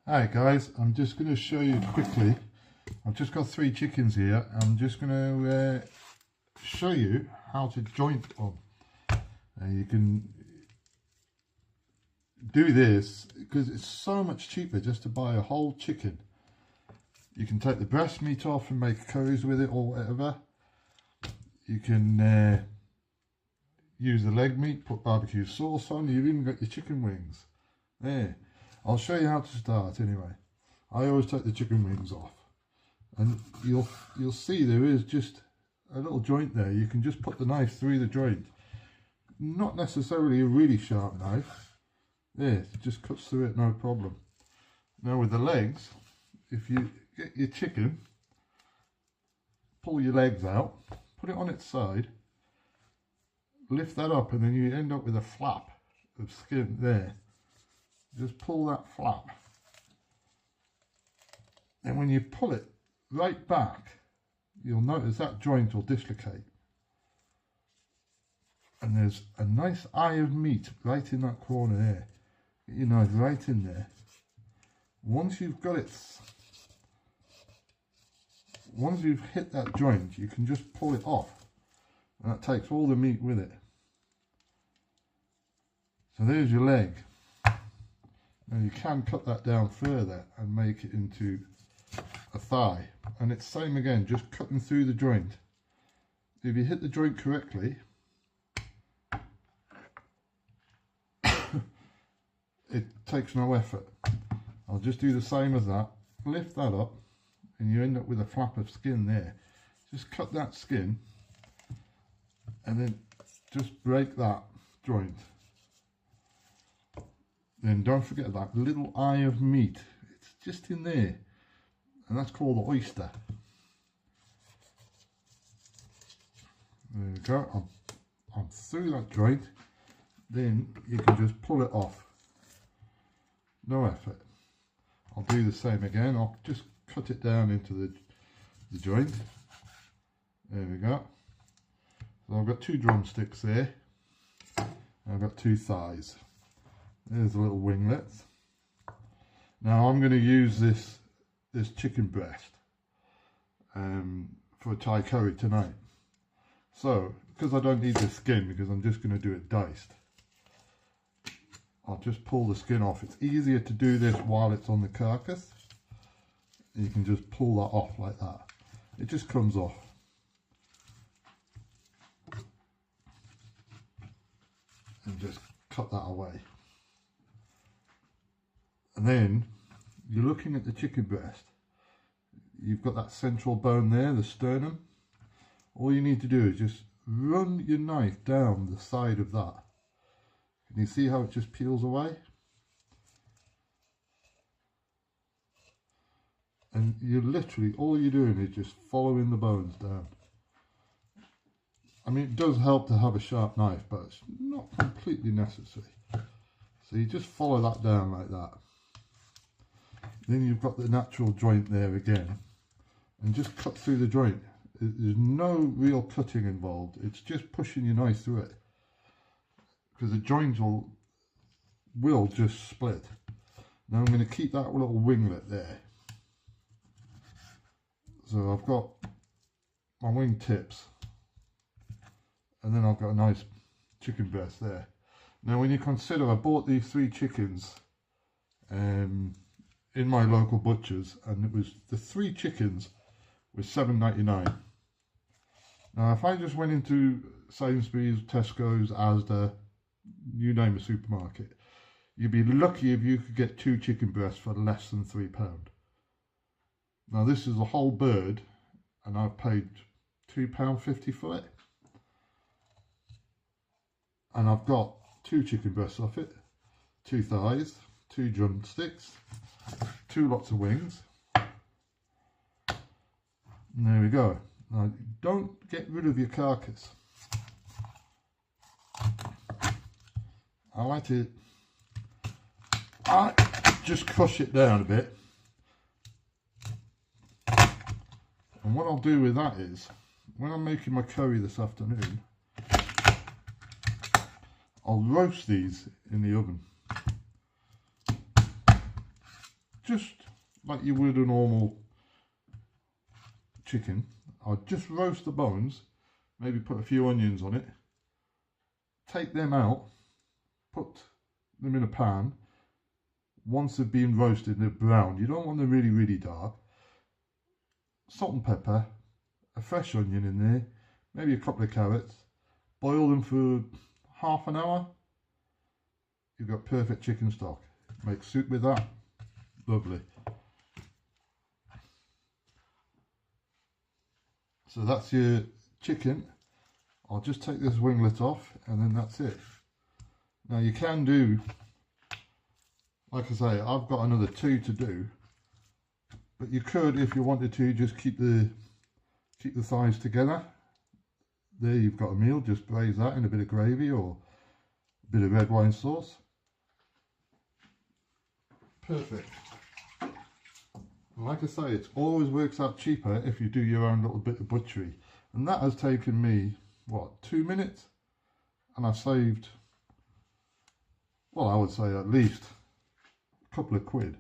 Hi guys, I'm just going to show you quickly. I've just got 3 chickens here. I'm just going to show you how to joint them. You can do this because it's so much cheaper just to buy a whole chicken. You can take the breast meat off and make curries with it or whatever. You can use the leg meat, put barbecue sauce on. You've even got your chicken wings. There. I'll show you how to start anyway. I always take the chicken wings off. And you'll see there is just a little joint there. You can just put the knife through the joint. Not necessarily a really sharp knife. There, it just cuts through it, no problem. Now with the legs, if you get your chicken, pull your legs out, put it on its side, lift that up, and then you end up with a flap of skin there. Just pull that flap. And when you pull it right back, you'll notice that joint will dislocate. And there's a nice eye of meat right in that corner there. Get your knife right in there. Once you've got it, once you've hit that joint, you can just pull it off. And that takes all the meat with it. So there's your leg. Now you can cut that down further and make it into a thigh, and it's same again, just cutting through the joint. If you hit the joint correctly, it takes no effort. I'll just do the same as that, lift that up, and you end up with a flap of skin there. Just cut that skin and then just break that joint. Then don't forget that little eye of meat. It's just in there. And that's called the oyster. There we go. I'm through that joint. Then you can just pull it off. No effort. I'll do the same again. I'll just cut it down into the joint. There we go. So I've got 2 drumsticks there. I've got 2 thighs. There's the little winglets. Now I'm going to use this chicken breast for a Thai curry tonight. So, because I don't need the skin, because I'm just going to do it diced, I'll just pull the skin off. It's easier to do this while it's on the carcass. You can just pull that off like that. It just comes off. And just cut that away. And then you're looking at the chicken breast. You've got that central bone there, the sternum. All you need to do is just run your knife down the side of that. Can you see how it just peels away? And you're literally, all you're doing is just following the bones down. I mean, it does help to have a sharp knife, but it's not completely necessary. So you just follow that down like that. Then you've got the natural joint there again, and just cut through the joint. There's no real cutting involved. It's just pushing your knife through it, because the joint will just split. Now I'm going to keep that little winglet there. So I've got my wing tips, and then I've got a nice chicken breast there. Now when you consider I bought these 3 chickens in my local butchers, and it was the 3 chickens was $7.99. Now if I just went into Sainsbury's, Tesco's, Asda, you name a supermarket, you'd be lucky if you could get 2 chicken breasts for less than £3. Now this is a whole bird, and I've paid £2.50 for it, and I've got 2 chicken breasts off it, 2 thighs, 2 drumsticks, 2 lots of wings. And there we go. Now don't get rid of your carcass. I just crush it down a bit. And what I'll do with that is, when I'm making my curry this afternoon, I'll roast these in the oven. just like you would a normal chicken. I'd just roast the bones, maybe put a few onions on it, take them out, put them in a pan. Once they've been roasted, they're brown. You don't want them really, really dark. Salt and pepper, a fresh onion in there, maybe a couple of carrots. Boil them for half an hour. You've got perfect chicken stock. Make soup with that. Lovely. So that's your chicken. I'll just take this winglet off and then that's it. Now you can do, like I say, I've got another 2 to do, but you could, if you wanted to, just keep the thighs together. There you've got a meal, just braise that in a bit of gravy or a bit of red wine sauce. Perfect. Like I say, it always works out cheaper if you do your own little bit of butchery. And that has taken me, what, 2 minutes? And I've saved, well, I would say at least a couple of quid.